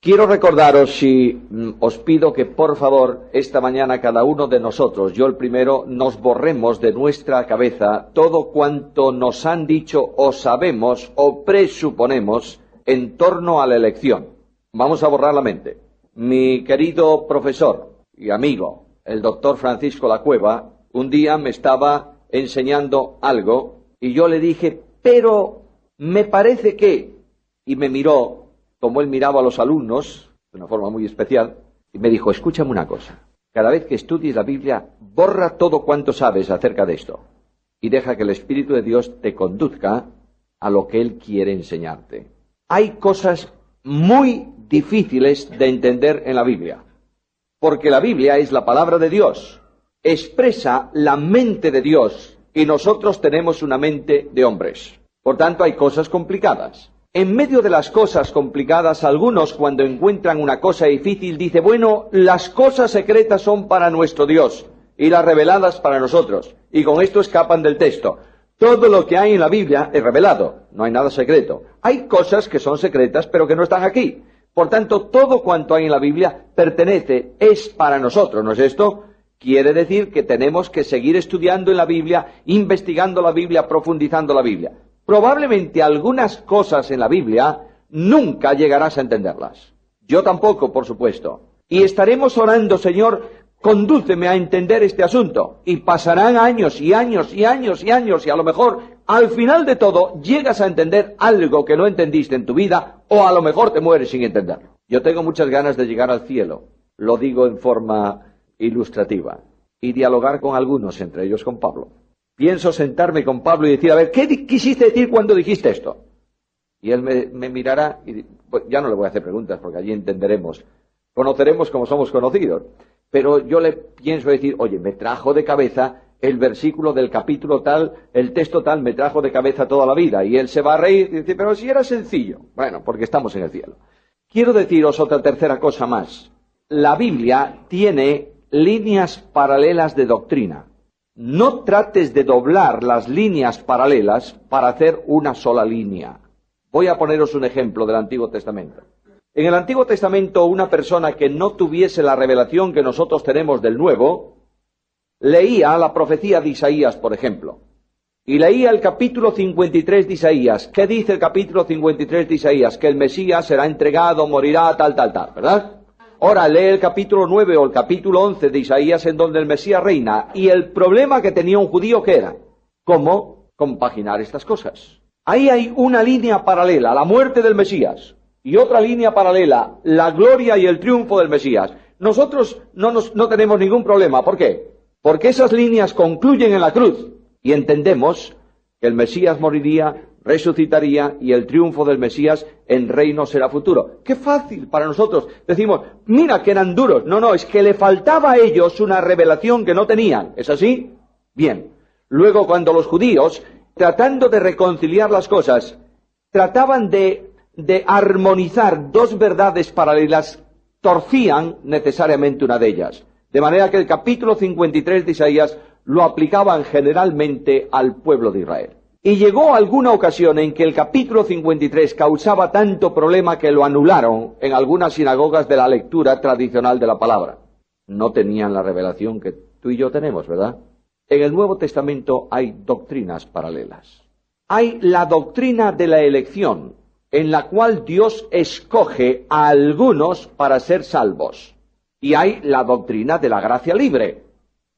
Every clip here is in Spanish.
Quiero recordaros os pido que por favor esta mañana cada uno de nosotros, yo el primero, nos borremos de nuestra cabeza todo cuanto nos han dicho o sabemos o presuponemos en torno a la elección. Vamos a borrar la mente. Mi querido profesor y amigo, el doctor Francisco Lacueva, un día me estaba enseñando algo y yo le dije, pero me parece que, y me miró, como él miraba a los alumnos, de una forma muy especial, y me dijo, escúchame una cosa, cada vez que estudies la Biblia, borra todo cuanto sabes acerca de esto, y deja que el Espíritu de Dios te conduzca a lo que Él quiere enseñarte. Hay cosas muy difíciles de entender en la Biblia, porque la Biblia es la palabra de Dios, expresa la mente de Dios, y nosotros tenemos una mente de hombres. Por tanto, hay cosas complicadas. En medio de las cosas complicadas, algunos cuando encuentran una cosa difícil dicen, bueno, las cosas secretas son para nuestro Dios y las reveladas para nosotros. Y con esto escapan del texto. Todo lo que hay en la Biblia es revelado, no hay nada secreto. Hay cosas que son secretas pero que no están aquí. Por tanto, todo cuanto hay en la Biblia pertenece, es para nosotros, ¿no es esto? Quiere decir que tenemos que seguir estudiando en la Biblia, investigando la Biblia, profundizando la Biblia. Probablemente algunas cosas en la Biblia nunca llegarás a entenderlas. Yo tampoco, por supuesto. Y estaremos orando, Señor, condúceme a entender este asunto. Y pasarán años y años y años y años y a lo mejor al final de todo llegas a entender algo que no entendiste en tu vida o a lo mejor te mueres sin entenderlo. Yo tengo muchas ganas de llegar al cielo. Lo digo en forma ilustrativa. Y dialogar con algunos, entre ellos con Pablo. Pienso sentarme con Pablo y decir, a ver, ¿qué quisiste decir cuando dijiste esto? Y él me mirará y pues, ya no le voy a hacer preguntas porque allí entenderemos, conoceremos como somos conocidos. Pero yo le pienso decir, oye, me trajo de cabeza el versículo del capítulo tal, el texto tal, me trajo de cabeza toda la vida. Y él se va a reír y dice, pero si era sencillo. Bueno, porque estamos en el cielo. Quiero deciros otra tercera cosa más. La Biblia tiene líneas paralelas de doctrina. No trates de doblar las líneas paralelas para hacer una sola línea. Voy a poneros un ejemplo del Antiguo Testamento. En el Antiguo Testamento, una persona que no tuviese la revelación que nosotros tenemos del Nuevo, leía la profecía de Isaías, por ejemplo, y leía el capítulo 53 de Isaías. ¿Qué dice el capítulo 53 de Isaías? Que el Mesías será entregado, morirá, tal, ¿verdad? Ahora lee el capítulo 9 o el capítulo 11 de Isaías en donde el Mesías reina. Y el problema que tenía un judío, ¿qué era? ¿Cómo compaginar estas cosas? Ahí hay una línea paralela, la muerte del Mesías. Y otra línea paralela, la gloria y el triunfo del Mesías. Nosotros no tenemos ningún problema. ¿Por qué? Porque esas líneas concluyen en la cruz. Y entendemos que el Mesías moriría, resucitaría y el triunfo del Mesías en reino será futuro. ¡Qué fácil para nosotros! Decimos, mira que eran duros. No, es que le faltaba a ellos una revelación que no tenían. ¿Es así? Bien. Luego cuando los judíos, tratando de reconciliar las cosas, trataban de armonizar dos verdades paralelas, torcían necesariamente una de ellas. De manera que el capítulo 53 de Isaías lo aplicaban generalmente al pueblo de Israel. Y llegó alguna ocasión en que el capítulo 53 causaba tanto problema que lo anularon en algunas sinagogas de la lectura tradicional de la palabra. No tenían la revelación que tú y yo tenemos, ¿verdad? En el Nuevo Testamento hay doctrinas paralelas. Hay la doctrina de la elección, en la cual Dios escoge a algunos para ser salvos. Y hay la doctrina de la gracia libre,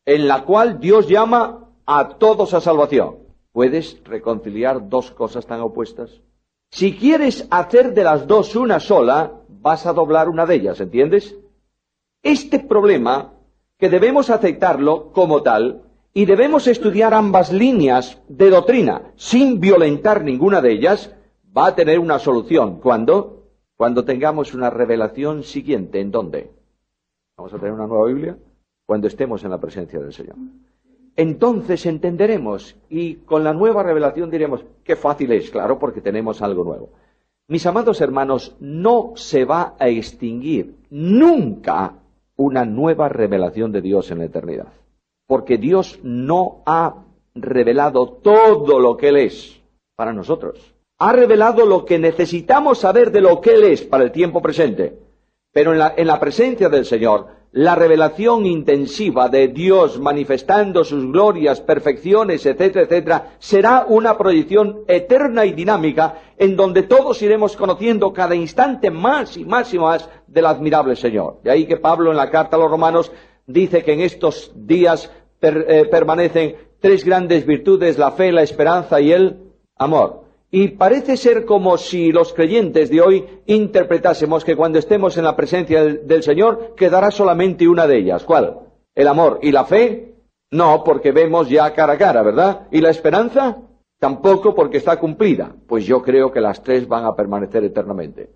en la cual Dios llama a todos a salvación. ¿Puedes reconciliar dos cosas tan opuestas? Si quieres hacer de las dos una sola, vas a doblar una de ellas, ¿entiendes? Este problema, que debemos aceptarlo como tal, y debemos estudiar ambas líneas de doctrina, sin violentar ninguna de ellas, va a tener una solución. ¿Cuándo? Cuando tengamos una revelación siguiente. ¿En dónde? ¿Vamos a tener una nueva Biblia? Cuando estemos en la presencia del Señor. Entonces entenderemos y con la nueva revelación diremos, qué fácil es, claro, porque tenemos algo nuevo. Mis amados hermanos, no se va a extinguir nunca una nueva revelación de Dios en la eternidad. Porque Dios no ha revelado todo lo que Él es para nosotros. Ha revelado lo que necesitamos saber de lo que Él es para el tiempo presente. Pero en la presencia del Señor, la revelación intensiva de Dios manifestando sus glorias, perfecciones, etcétera, etcétera, será una proyección eterna y dinámica en donde todos iremos conociendo cada instante más y más y más del admirable Señor. De ahí que Pablo en la carta a los Romanos dice que en estos días permanecen tres grandes virtudes: la fe, la esperanza y el amor. Y parece ser como si los creyentes de hoy interpretásemos que cuando estemos en la presencia del Señor quedará solamente una de ellas. ¿Cuál? ¿El amor? ¿Y la fe? No, porque vemos ya cara a cara, ¿verdad? ¿Y la esperanza? Tampoco, porque está cumplida. Pues yo creo que las tres van a permanecer eternamente.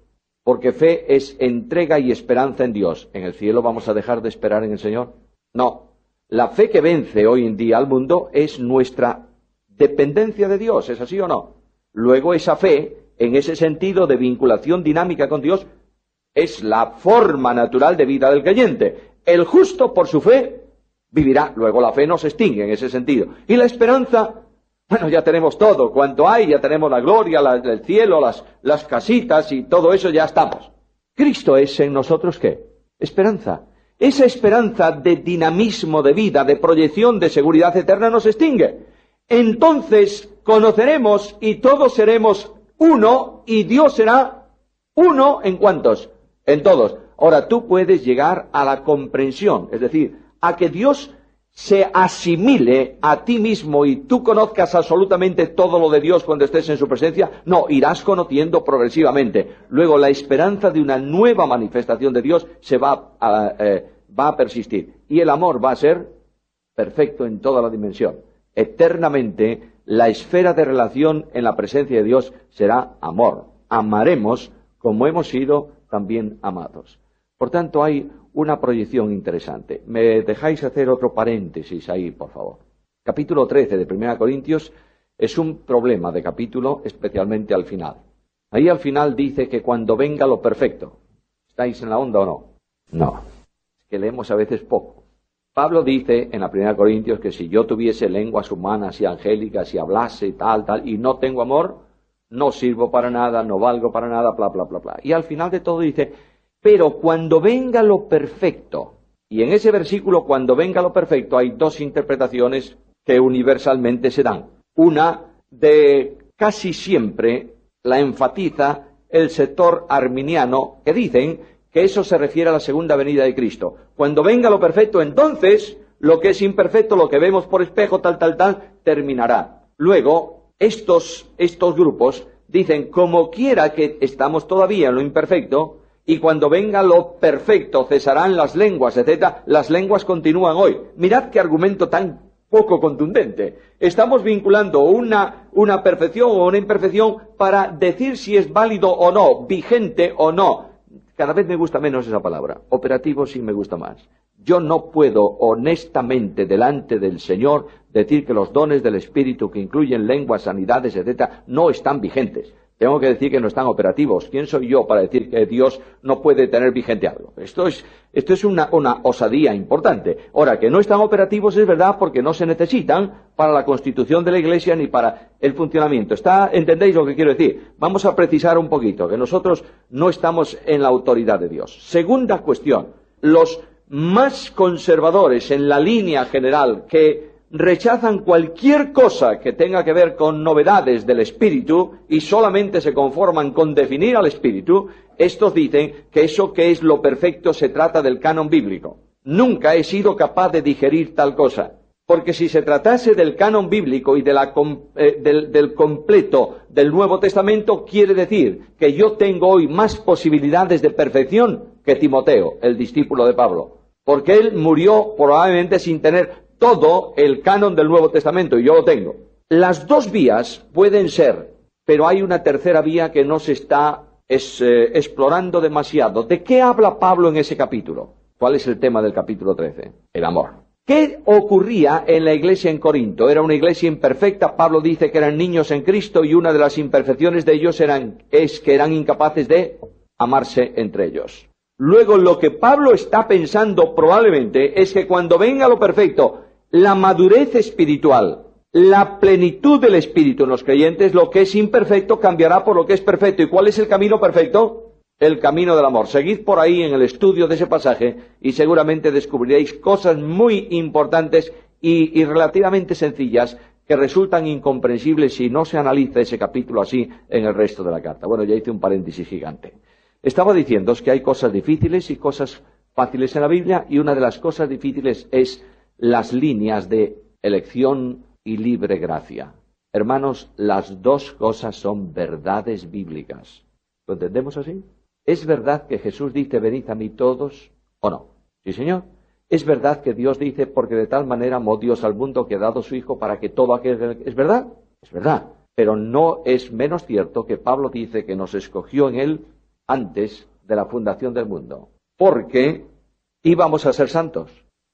Porque fe es entrega y esperanza en Dios. ¿En el cielo vamos a dejar de esperar en el Señor? No. La fe que vence hoy en día al mundo es nuestra dependencia de Dios. ¿Es así o no? Luego esa fe, en ese sentido de vinculación dinámica con Dios, es la forma natural de vida del creyente. El justo por su fe vivirá. Luego la fe no se extingue en ese sentido. Y la esperanza, bueno, ya tenemos todo cuanto hay, ya tenemos la gloria, el cielo, las casitas y todo eso ya estamos. Cristo es en nosotros ¿qué? Esperanza. Esa esperanza de dinamismo de vida, de proyección, de seguridad eterna no se extingue. Entonces conoceremos y todos seremos uno y Dios será uno ¿en cuántos? En todos. Ahora tú puedes llegar a la comprensión, es decir, a que Dios se asimile a ti mismo y tú conozcas absolutamente todo lo de Dios cuando estés en su presencia. No, irás conociendo progresivamente. Luego la esperanza de una nueva manifestación de Dios va a persistir. Y el amor va a ser perfecto en toda la dimensión. Eternamente la esfera de relación en la presencia de Dios será amor. Amaremos como hemos sido también amados. Por tanto, hay una proyección interesante. ¿Me dejáis hacer otro paréntesis ahí, por favor? Capítulo 13 de 1 Corintios es un problema de capítulo, especialmente al final. Ahí al final dice que cuando venga lo perfecto. ¿Estáis en la onda o no? No. Es que leemos a veces poco. Pablo dice en la 1 Corintios que si yo tuviese lenguas humanas y angélicas y hablase y tal, y no tengo amor, no sirvo para nada, no valgo para nada, bla, bla, bla, bla. Y al final de todo dice, pero cuando venga lo perfecto, y en ese versículo, cuando venga lo perfecto, hay dos interpretaciones que universalmente se dan. Una de casi siempre la enfatiza el sector arminiano, que dicen que eso se refiere a la segunda venida de Cristo. Cuando venga lo perfecto, entonces lo que es imperfecto, lo que vemos por espejo, tal, terminará. Luego, estos grupos dicen, como quiera que estamos todavía en lo imperfecto, y cuando venga lo perfecto cesarán las lenguas, etc. Las lenguas continúan hoy. Mirad qué argumento tan poco contundente. Estamos vinculando una perfección o una imperfección para decir si es válido o no, vigente o no. Cada vez me gusta menos esa palabra. Operativo sí me gusta más. Yo no puedo honestamente delante del Señor decir que los dones del Espíritu, que incluyen lenguas, sanidades, etc., no están vigentes. Tengo que decir que no están operativos. ¿Quién soy yo para decir que Dios no puede tener vigente algo? Esto es una osadía importante. Ahora, que no están operativos es verdad porque no se necesitan para la constitución de la Iglesia ni para el funcionamiento. ¿Entendéis lo que quiero decir? Vamos a precisar un poquito, que nosotros no estamos en la autoridad de Dios. Segunda cuestión, los más conservadores en la línea general que rechazan cualquier cosa que tenga que ver con novedades del Espíritu y solamente se conforman con definir al Espíritu, estos dicen que eso que es lo perfecto se trata del canon bíblico. Nunca he sido capaz de digerir tal cosa, porque si se tratase del canon bíblico y del completo del Nuevo Testamento, quiere decir que yo tengo hoy más posibilidades de perfección que Timoteo, el discípulo de Pablo, porque él murió probablemente sin tener todo el canon del Nuevo Testamento, y yo lo tengo. Las dos vías pueden ser, pero hay una tercera vía que no se está explorando demasiado. ¿De qué habla Pablo en ese capítulo? ¿Cuál es el tema del capítulo 13? El amor. ¿Qué ocurría en la iglesia en Corinto? Era una iglesia imperfecta. Pablo dice que eran niños en Cristo y una de las imperfecciones de ellos es que eran incapaces de amarse entre ellos. Luego, lo que Pablo está pensando probablemente es que cuando venga lo perfecto, la madurez espiritual, la plenitud del Espíritu en los creyentes, lo que es imperfecto cambiará por lo que es perfecto. ¿Y cuál es el camino perfecto? el camino del amor. Seguid por ahí en el estudio de ese pasaje y seguramente descubriréis cosas muy importantes y relativamente sencillas que resultan incomprensibles si no se analiza ese capítulo así en el resto de la carta. Bueno, ya hice un paréntesis gigante. Estaba diciéndoos que hay cosas difíciles y cosas fáciles en la Biblia, y una de las cosas difíciles es las líneas de elección y libre gracia. Hermanos, las dos cosas son verdades bíblicas. ¿Lo entendemos así? ¿Es verdad que Jesús dice, venid a mí todos, o no? Sí, Señor. ¿Es verdad que Dios dice, porque de tal manera amó Dios al mundo que ha dado su Hijo para que todo aquel... ¿Es verdad? Es verdad. Pero no es menos cierto que Pablo dice que nos escogió en Él antes de la fundación del mundo. Porque íbamos a ser santos,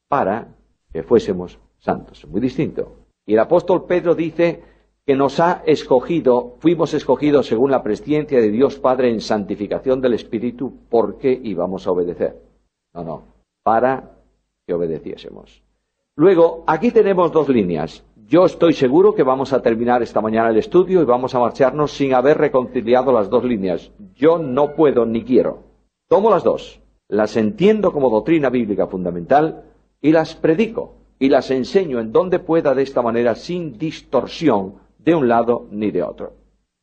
para que fuésemos santos. Muy distinto. Y el apóstol Pedro dice que nos ha escogido, fuimos escogidos según la presciencia de Dios Padre en santificación del Espíritu, porque íbamos a obedecer. No, para que obedeciésemos. Luego, aquí tenemos dos líneas. Yo estoy seguro que vamos a terminar esta mañana el estudio y vamos a marcharnos sin haber reconciliado las dos líneas. Yo no puedo ni quiero. Tomo las dos, las entiendo como doctrina bíblica fundamental y las predico y las enseño en donde pueda de esta manera sin distorsión de un lado ni de otro.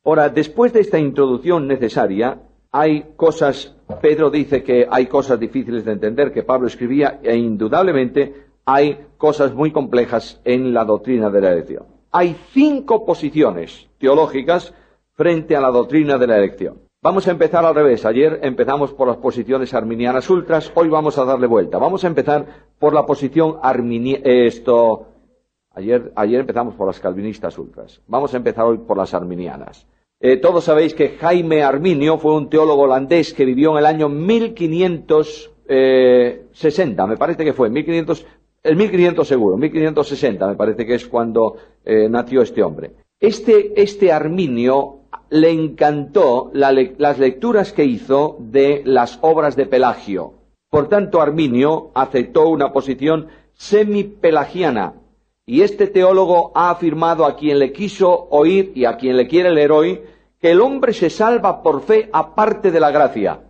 Ahora, después de esta introducción necesaria, hay cosas, Pedro dice que hay cosas difíciles de entender que Pablo escribía, e indudablemente hay cosas muy complejas en la doctrina de la elección. Hay 5 posiciones teológicas frente a la doctrina de la elección. Vamos a empezar al revés. Ayer empezamos por las posiciones arminianas ultras, hoy vamos a darle vuelta. Vamos a empezar por la posición Ayer empezamos por las calvinistas ultras. Vamos a empezar hoy por las arminianas. Todos sabéis que Jaime Arminio fue un teólogo holandés que vivió en el año 1560, me parece que fue, 1500 seguro, 1560 me parece que es cuando nació este hombre. Este Arminio le encantó las lecturas que hizo de las obras de Pelagio. Por tanto, Arminio aceptó una posición semipelagiana. Y este teólogo ha afirmado a quien le quiso oír y a quien le quiere leer hoy que el hombre se salva por fe aparte de la gracia.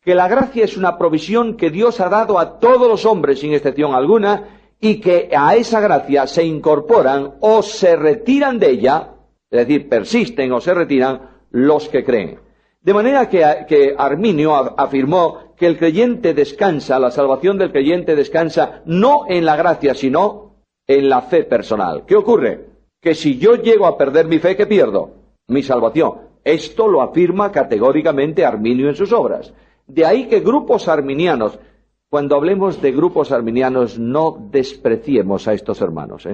Que la gracia es una provisión que Dios ha dado a todos los hombres sin excepción alguna y que a esa gracia se incorporan o se retiran de ella, es decir, persisten o se retiran los que creen. De manera que Arminio afirmó que el creyente descansa, la salvación del creyente descansa no en la gracia, sino en la fe personal. ¿Qué ocurre? Que si yo llego a perder mi fe, ¿qué pierdo? Mi salvación. Esto lo afirma categóricamente Arminio en sus obras. De ahí que grupos arminianos, cuando hablemos de grupos arminianos, no despreciemos a estos hermanos,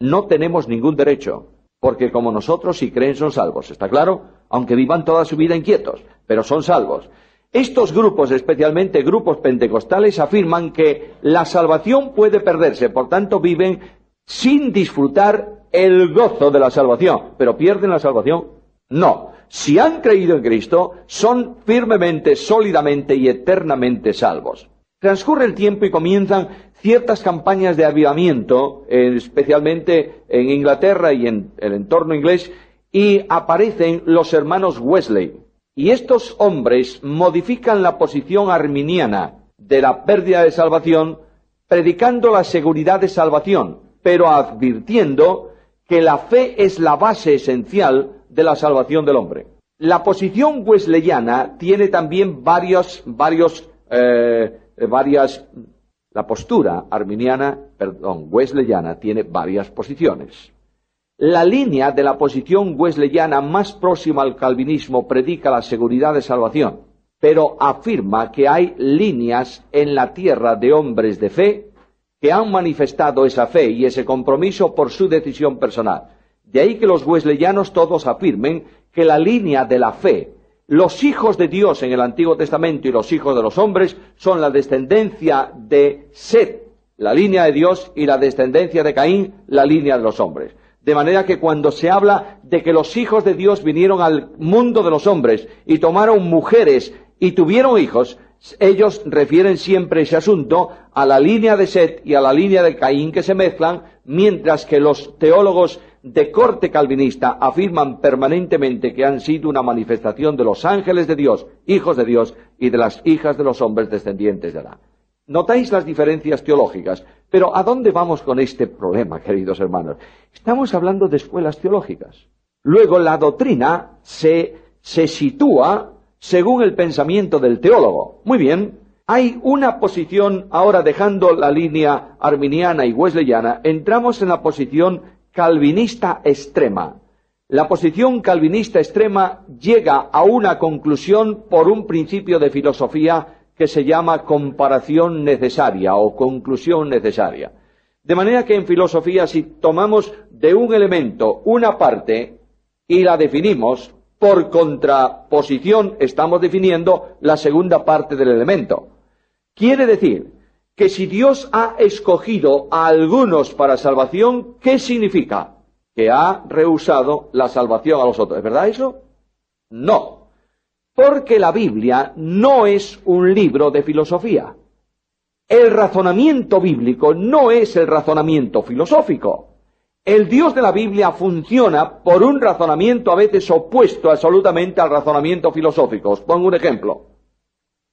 No tenemos ningún derecho, porque como nosotros, si creen, son salvos. ¿Está claro? Aunque vivan toda su vida inquietos, pero son salvos. Estos grupos, especialmente grupos pentecostales, afirman que la salvación puede perderse, por tanto viven sin disfrutar el gozo de la salvación. ¿Pero pierden la salvación? No. Si han creído en Cristo, son firmemente, sólidamente y eternamente salvos. Transcurre el tiempo y comienzan ciertas campañas de avivamiento, especialmente en Inglaterra y en el entorno inglés, y aparecen los hermanos Wesley. Y estos hombres modifican la posición arminiana de la pérdida de salvación, predicando la seguridad de salvación, pero advirtiendo que la fe es la base esencial de la salvación del hombre. La posición wesleyana tiene también la postura wesleyana tiene varias posiciones. La línea de la posición wesleyana más próxima al calvinismo predica la seguridad de salvación, pero afirma que hay líneas en la tierra de hombres de fe que han manifestado esa fe y ese compromiso por su decisión personal. De ahí que los wesleyanos todos afirmen que la línea de la fe, los hijos de Dios en el Antiguo Testamento y los hijos de los hombres, son la descendencia de Set, la línea de Dios, y la descendencia de Caín, la línea de los hombres. De manera que cuando se habla de que los hijos de Dios vinieron al mundo de los hombres y tomaron mujeres y tuvieron hijos, ellos refieren siempre ese asunto a la línea de Set y a la línea de Caín que se mezclan, mientras que los teólogos de corte calvinista afirman permanentemente que han sido una manifestación de los ángeles de Dios, hijos de Dios, y de las hijas de los hombres descendientes de Adán. Notáis las diferencias teológicas, pero ¿a dónde vamos con este problema, queridos hermanos? Estamos hablando de escuelas teológicas. Luego la doctrina se sitúa según el pensamiento del teólogo. Muy bien, hay una posición, ahora dejando la línea arminiana y wesleyana, entramos en la posición calvinista extrema. La posición calvinista extrema llega a una conclusión por un principio de filosofía que se llama comparación necesaria o conclusión necesaria. De manera que en filosofía, si tomamos de un elemento una parte y la definimos, por contraposición estamos definiendo la segunda parte del elemento. Quiere decir que si Dios ha escogido a algunos para salvación, ¿qué significa? Que ha rehusado la salvación a los otros. ¿Es verdad eso? No. Porque la Biblia no es un libro de filosofía. El razonamiento bíblico no es el razonamiento filosófico. El Dios de la Biblia funciona por un razonamiento a veces opuesto absolutamente al razonamiento filosófico. Os pongo un ejemplo.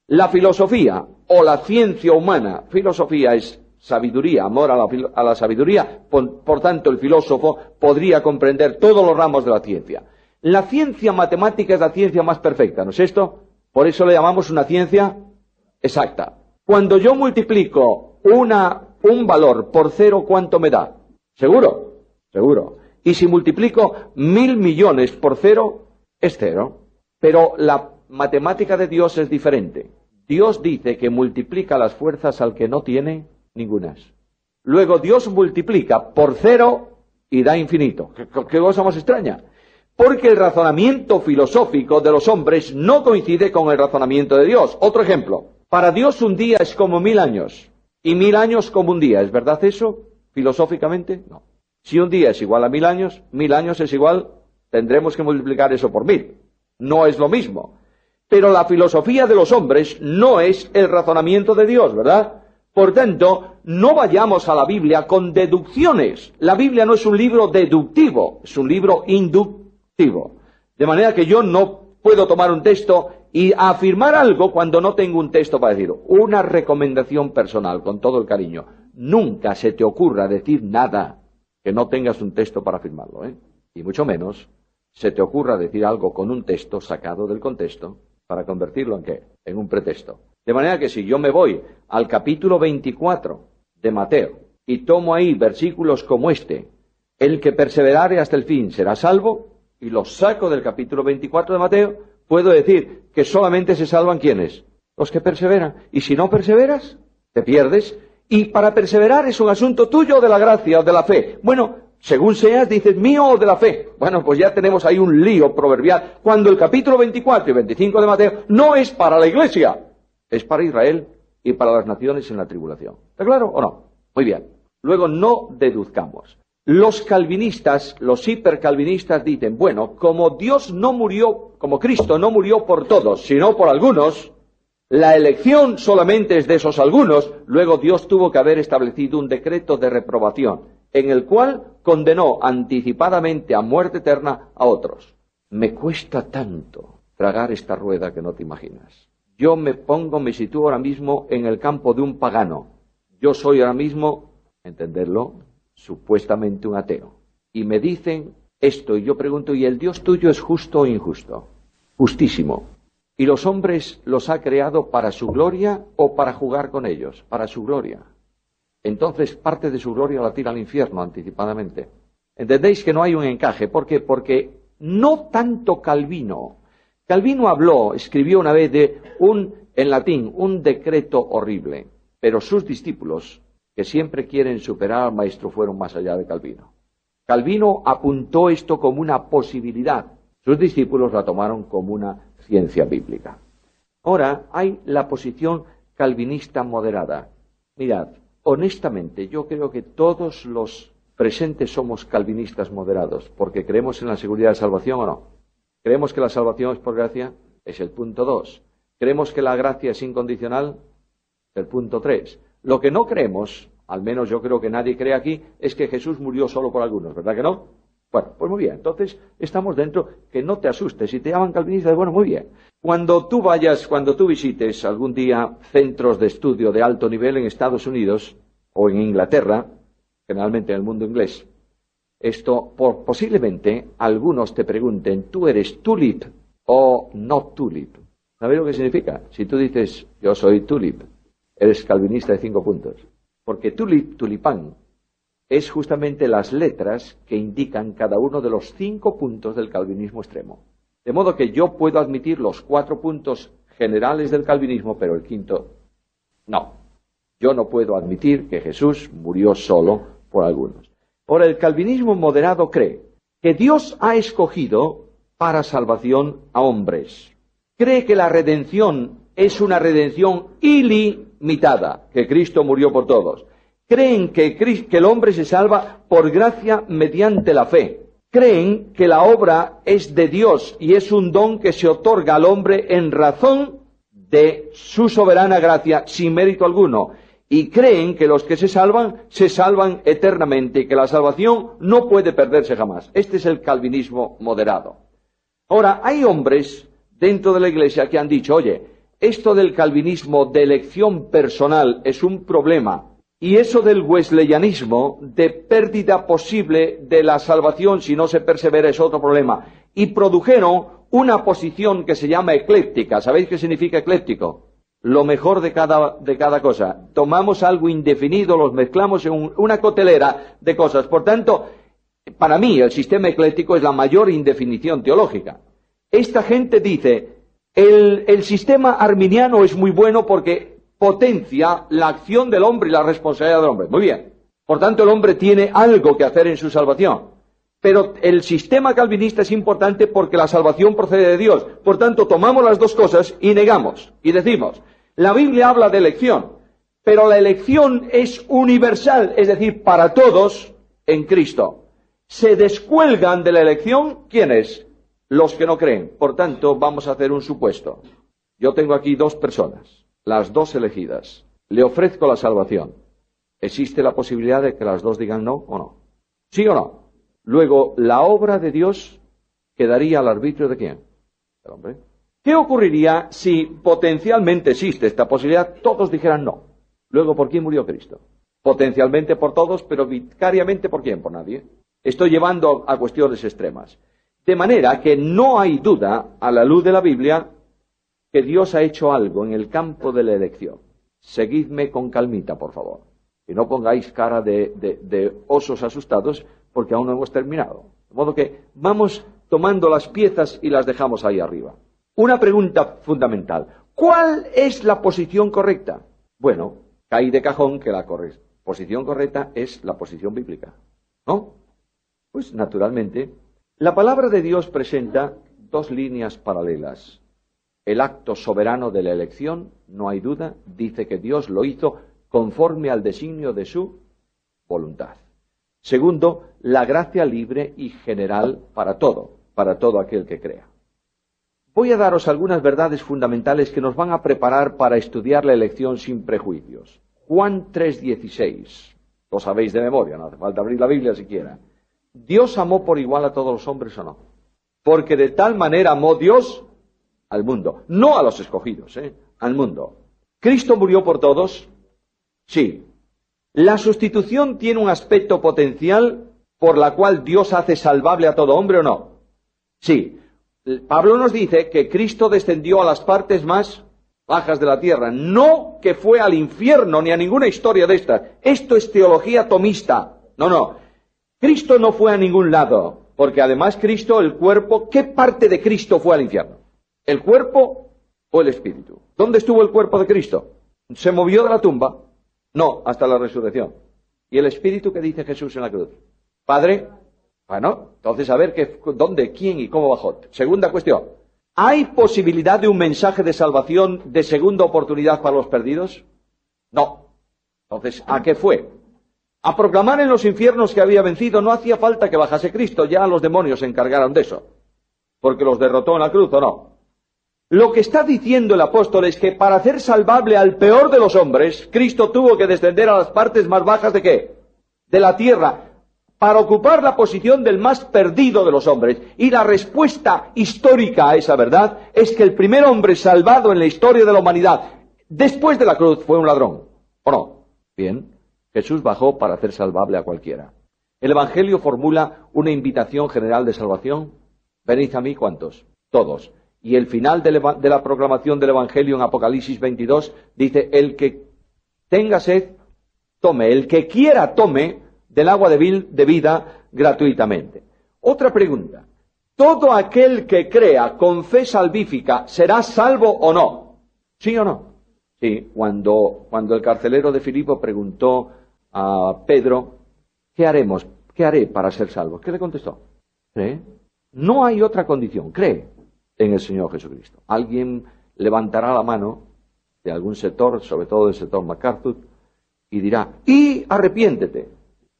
La filosofía o la ciencia humana, filosofía es sabiduría, amor a la sabiduría, por tanto el filósofo podría comprender todos los ramos de la ciencia. La ciencia matemática es la ciencia más perfecta, ¿no es esto? Por eso le llamamos una ciencia exacta. Cuando yo multiplico un valor por cero, ¿cuánto me da? ¿Seguro? Seguro. Y si multiplico 1.000 millones por cero, es cero. Pero la matemática de Dios es diferente. Dios dice que multiplica las fuerzas al que no tiene ningunas. Luego Dios multiplica por cero y da infinito. ¿Qué cosa más extraña? Porque el razonamiento filosófico de los hombres no coincide con el razonamiento de Dios. Otro ejemplo. Para Dios un día es como 1.000 años. Y 1.000 años como un día. ¿Es verdad eso? Filosóficamente, no. Si un día es igual a 1.000 años, 1.000 años es igual, tendremos que multiplicar eso por 1.000. No es lo mismo. Pero la filosofía de los hombres no es el razonamiento de Dios, ¿verdad? Por tanto, no vayamos a la Biblia con deducciones. La Biblia no es un libro deductivo, es un libro inductivo. De manera que yo no puedo tomar un texto y afirmar algo cuando no tengo un texto para decirlo. Una recomendación personal, con todo el cariño. Nunca se te ocurra decir nada que no tengas un texto para afirmarlo, ¿eh? Y mucho menos se te ocurra decir algo con un texto sacado del contexto para convertirlo en ¿qué? En un pretexto. De manera que si yo me voy al capítulo 24 de Mateo y tomo ahí versículos como este, el que perseverare hasta el fin será salvo, y los saco del capítulo 24 de Mateo, puedo decir que solamente se salvan ¿quiénes? Los que perseveran. Y si no perseveras, te pierdes. Y para perseverar es un asunto tuyo o de la gracia o de la fe. Bueno, según seas, dices mío o de la fe. Bueno, pues ya tenemos ahí un lío proverbial. Cuando el capítulo 24 y 25 de Mateo no es para la iglesia, es para Israel y para las naciones en la tribulación. ¿Está claro o no? Muy bien. Luego no deduzcamos. Los calvinistas, los hipercalvinistas dicen, bueno, como Dios no murió, como Cristo no murió por todos, sino por algunos, la elección solamente es de esos algunos, luego Dios tuvo que haber establecido un decreto de reprobación, en el cual condenó anticipadamente a muerte eterna a otros. Me cuesta tanto tragar esta rueda que no te imaginas. Yo me sitúo ahora mismo en el campo de un pagano. Yo soy ahora mismo, entenderlo, supuestamente un ateo. Y me dicen esto, y yo pregunto, ¿y el Dios tuyo es justo o injusto? Justísimo. ¿Y los hombres los ha creado para su gloria o para jugar con ellos? Para su gloria. Entonces parte de su gloria la tira al infierno anticipadamente. ¿Entendéis que no hay un encaje? ¿Por qué? Porque no tanto Calvino. Calvino escribió una vez en latín, un decreto horrible. Pero sus discípulos, que siempre quieren superar al maestro, fueron más allá de Calvino. Calvino apuntó esto como una posibilidad. Sus discípulos la tomaron como una ciencia bíblica. Ahora hay la posición calvinista moderada. Mirad, honestamente, yo creo que todos los presentes somos calvinistas moderados, porque creemos en la seguridad de salvación o no. ¿Creemos que la salvación es por gracia? Es el punto 2. ¿Creemos que la gracia es incondicional? El punto 3. Lo que no creemos, al menos yo creo que nadie cree aquí, es que Jesús murió solo por algunos, ¿verdad que no? Bueno, pues muy bien, entonces estamos dentro, que no te asustes, si te llaman calvinista, bueno, muy bien. Cuando tú visites algún día centros de estudio de alto nivel en Estados Unidos o en Inglaterra, generalmente en el mundo inglés, posiblemente algunos te pregunten, ¿tú eres tulip o no tulip? ¿Sabes lo que significa? Si tú dices, yo soy tulip, eres calvinista de 5 puntos. Porque tulip, tulipán, es justamente las letras que indican cada uno de los 5 puntos del calvinismo extremo. De modo que yo puedo admitir los 4 puntos generales del calvinismo, pero el quinto no. Yo no puedo admitir que Jesús murió solo por algunos. Ahora, el calvinismo moderado cree que Dios ha escogido para salvación a hombres. Cree que la redención es una redención ilimitada, que Cristo murió por todos. Creen que el hombre se salva por gracia mediante la fe. Creen que la obra es de Dios y es un don que se otorga al hombre en razón de su soberana gracia, sin mérito alguno. Y creen que los que se salvan eternamente y que la salvación no puede perderse jamás. Este es el calvinismo moderado. Ahora, hay hombres dentro de la Iglesia que han dicho, oye, esto del calvinismo de elección personal es un problema. Y eso del wesleyanismo, de pérdida posible de la salvación si no se persevera, es otro problema. Y produjeron una posición que se llama ecléctica. ¿Sabéis qué significa ecléctico? Lo mejor de cada cosa. Tomamos algo indefinido, los mezclamos en una cotelera de cosas. Por tanto, para mí el sistema ecléctico es la mayor indefinición teológica. Esta gente dice, el sistema arminiano es muy bueno porque potencia la acción del hombre y la responsabilidad del hombre. Muy bien. Por tanto, el hombre tiene algo que hacer en su salvación. Pero el sistema calvinista es importante porque la salvación procede de Dios. Por tanto, tomamos las dos cosas y negamos. Y decimos, la Biblia habla de elección, pero la elección es universal, es decir, para todos en Cristo. Se descuelgan de la elección, ¿quiénes? Los que no creen. Por tanto, vamos a hacer un supuesto. Yo tengo aquí 2 personas. Las 2 elegidas. Le ofrezco la salvación. ¿Existe la posibilidad de que las 2 digan no o no? ¿Sí o no? Luego, la obra de Dios quedaría al arbitrio ¿de quién? Del hombre. ¿Qué ocurriría si potencialmente existe esta posibilidad? Todos dijeran no. Luego, ¿por quién murió Cristo? Potencialmente por todos, pero vicariamente ¿por quién? Por nadie. Estoy llevando a cuestiones extremas. De manera que no hay duda, a la luz de la Biblia, que Dios ha hecho algo en el campo de la elección. Seguidme con calmita, por favor. Y no pongáis cara de osos asustados, porque aún no hemos terminado. De modo que vamos tomando las piezas y las dejamos ahí arriba. Una pregunta fundamental. ¿Cuál es la posición correcta? Bueno, cae de cajón que la posición correcta es la posición bíblica. ¿No? Pues naturalmente, la palabra de Dios presenta 2 líneas paralelas. El acto soberano de la elección, no hay duda, dice que Dios lo hizo conforme al designio de su voluntad. Segundo, la gracia libre y general para todo aquel que crea. Voy a daros algunas verdades fundamentales que nos van a preparar para estudiar la elección sin prejuicios. Juan 3:16, lo sabéis de memoria, no hace falta abrir la Biblia siquiera. ¿Dios amó por igual a todos los hombres o no? Porque de tal manera amó Dios al mundo, no a los escogidos, al mundo. ¿Cristo murió por todos? Sí. ¿La sustitución tiene un aspecto potencial por la cual Dios hace salvable a todo hombre o no? Sí. Pablo nos dice que Cristo descendió a las partes más bajas de la tierra, no que fue al infierno ni a ninguna historia de estas. Esto es teología tomista. No. Cristo no fue a ningún lado, porque además Cristo, el cuerpo, ¿qué parte de Cristo fue al infierno? ¿El cuerpo o el espíritu? ¿Dónde estuvo el cuerpo de Cristo? ¿Se movió de la tumba? No, hasta la resurrección. ¿Y el espíritu qué dice Jesús en la cruz? Padre, bueno, entonces a ver dónde, quién y cómo bajó. Segunda cuestión. ¿Hay posibilidad de un mensaje de salvación de segunda oportunidad para los perdidos? No. Entonces, ¿a qué fue? A proclamar en los infiernos que había vencido. No hacía falta que bajase Cristo, ya los demonios se encargaron de eso. Porque los derrotó en la cruz, ¿o no? Lo que está diciendo el apóstol es que para hacer salvable al peor de los hombres, Cristo tuvo que descender a las partes más bajas ¿de qué? De la tierra. para ocupar la posición del más perdido de los hombres. Y la respuesta histórica a esa verdad es que el primer hombre salvado en la historia de la humanidad, después de la cruz, fue un ladrón. ¿O no? Bien, Jesús bajó para hacer salvable a cualquiera. El Evangelio formula una invitación general de salvación. Venid a mí, ¿cuántos? Todos. Y el final de la proclamación del Evangelio en Apocalipsis 22 dice, el que tenga sed, tome. El que quiera, tome del agua de vida gratuitamente. Otra pregunta. ¿Todo aquel que crea con fe salvífica será salvo o no? ¿Sí o no? Sí, cuando el carcelero de Filipo preguntó a Pedro, ¿qué haremos? ¿Qué haré para ser salvo? ¿Qué le contestó? ¿Cree? No hay otra condición. Cree en el Señor Jesucristo. Alguien levantará la mano de algún sector, sobre todo del sector MacArthur, y dirá, y arrepiéntete.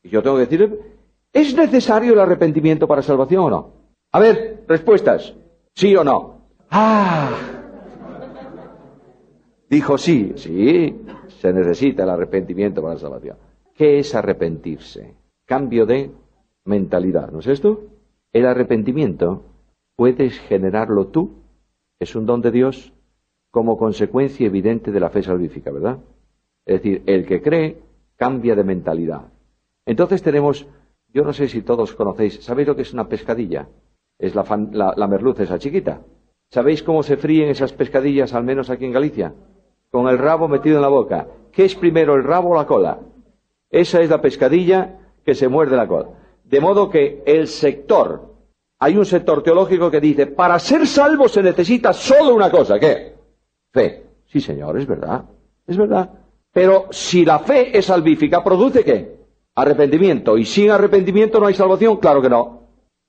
Y yo tengo que decir, ¿es necesario el arrepentimiento para salvación o no? A ver, respuestas. ¿Sí o no? Dijo sí, se necesita el arrepentimiento para la salvación. ¿Qué es arrepentirse? Cambio de mentalidad, ¿no es esto? El arrepentimiento puedes generarlo tú, es un don de Dios, como consecuencia evidente de la fe salvífica, ¿verdad? Es decir, el que cree cambia de mentalidad. Entonces tenemos, yo no sé si todos conocéis, ¿sabéis lo que es una pescadilla? Es la merluza esa chiquita. ¿Sabéis cómo se fríen esas pescadillas, al menos aquí en Galicia? Con el rabo metido en la boca. ¿Qué es primero, el rabo o la cola? Esa es la pescadilla que se muerde la cola. De modo que hay un sector teológico que dice, para ser salvo se necesita solo una cosa, ¿qué? Fe. Sí, señor, es verdad. Es verdad. Pero si la fe es salvífica, ¿produce qué? Arrepentimiento. ¿Y sin arrepentimiento no hay salvación? Claro que no.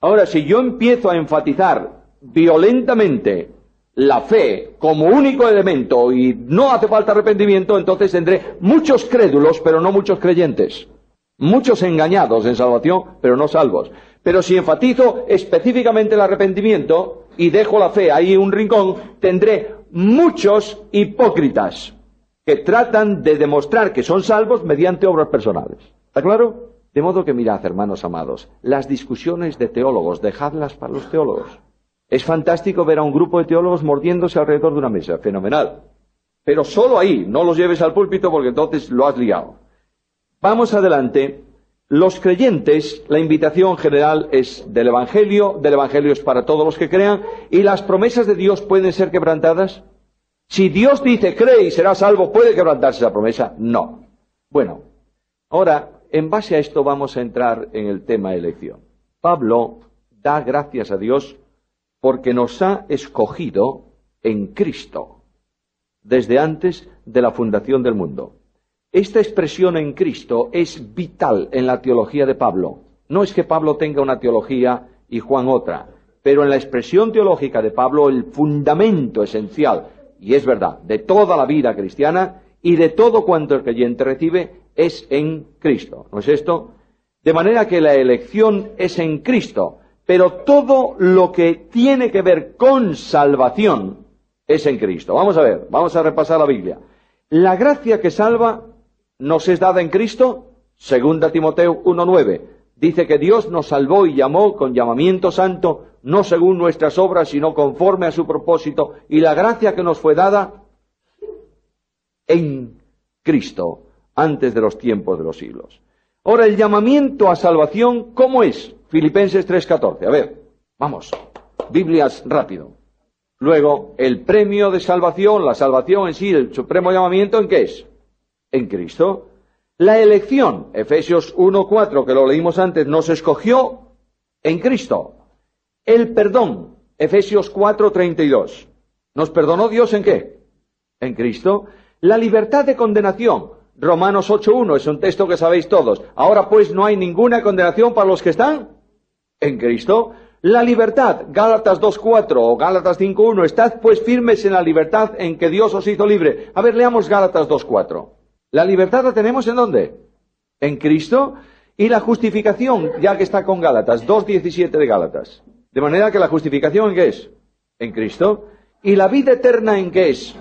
Ahora, si yo empiezo a enfatizar violentamente la fe como único elemento y no hace falta arrepentimiento, entonces tendré muchos crédulos, pero no muchos creyentes. Muchos engañados en salvación, pero no salvos. Pero si enfatizo específicamente el arrepentimiento y dejo la fe ahí en un rincón, tendré muchos hipócritas que tratan de demostrar que son salvos mediante obras personales. ¿Está claro? De modo que mirad, hermanos amados, las discusiones de teólogos, dejadlas para los teólogos. Es fantástico ver a un grupo de teólogos mordiéndose alrededor de una mesa, fenomenal. Pero solo ahí, no los lleves al púlpito porque entonces lo has liado. Vamos adelante. Los creyentes, la invitación general es del Evangelio es para todos los que crean, y las promesas de Dios pueden ser quebrantadas. Si Dios dice, cree y será salvo, ¿puede quebrantarse esa promesa? No. Bueno, ahora, en base a esto vamos a entrar en el tema elección. Pablo da gracias a Dios porque nos ha escogido en Cristo desde antes de la fundación del mundo. Esta expresión en Cristo es vital en la teología de Pablo. No es que Pablo tenga una teología y Juan otra, pero en la expresión teológica de Pablo el fundamento esencial, y es verdad, de toda la vida cristiana y de todo cuanto el creyente recibe, es en Cristo. ¿No es esto? De manera que la elección es en Cristo, pero todo lo que tiene que ver con salvación es en Cristo. Vamos a ver, vamos a repasar la Biblia. La gracia que salva nos es dada en Cristo. 2 Timoteo 1:9 dice que Dios nos salvó y llamó con llamamiento santo, no según nuestras obras, sino conforme a su propósito, y la gracia que nos fue dada en Cristo, antes de los tiempos de los siglos. Ahora, el llamamiento a salvación, ¿cómo es? Filipenses 3:14. A ver, vamos, Biblias rápido. Luego, el premio de salvación, la salvación en sí, el supremo llamamiento, ¿en qué es? En Cristo. La elección, Efesios 1:4, que lo leímos antes, nos escogió en Cristo. El perdón, Efesios 4:32. ¿Nos perdonó Dios en qué? En Cristo. La libertad de condenación, Romanos 8:1, es un texto que sabéis todos. Ahora pues no hay ninguna condenación para los que están en Cristo. La libertad, Gálatas 2:4 o Gálatas 5:1, estad pues firmes en la libertad en que Dios os hizo libre. A ver, leamos Gálatas 2:4. ¿La libertad la tenemos en dónde? En Cristo. Y la justificación, ya que está con Gálatas, 2:17 de Gálatas. De manera que la justificación, ¿en qué es? En Cristo. ¿Y la vida eterna en qué es?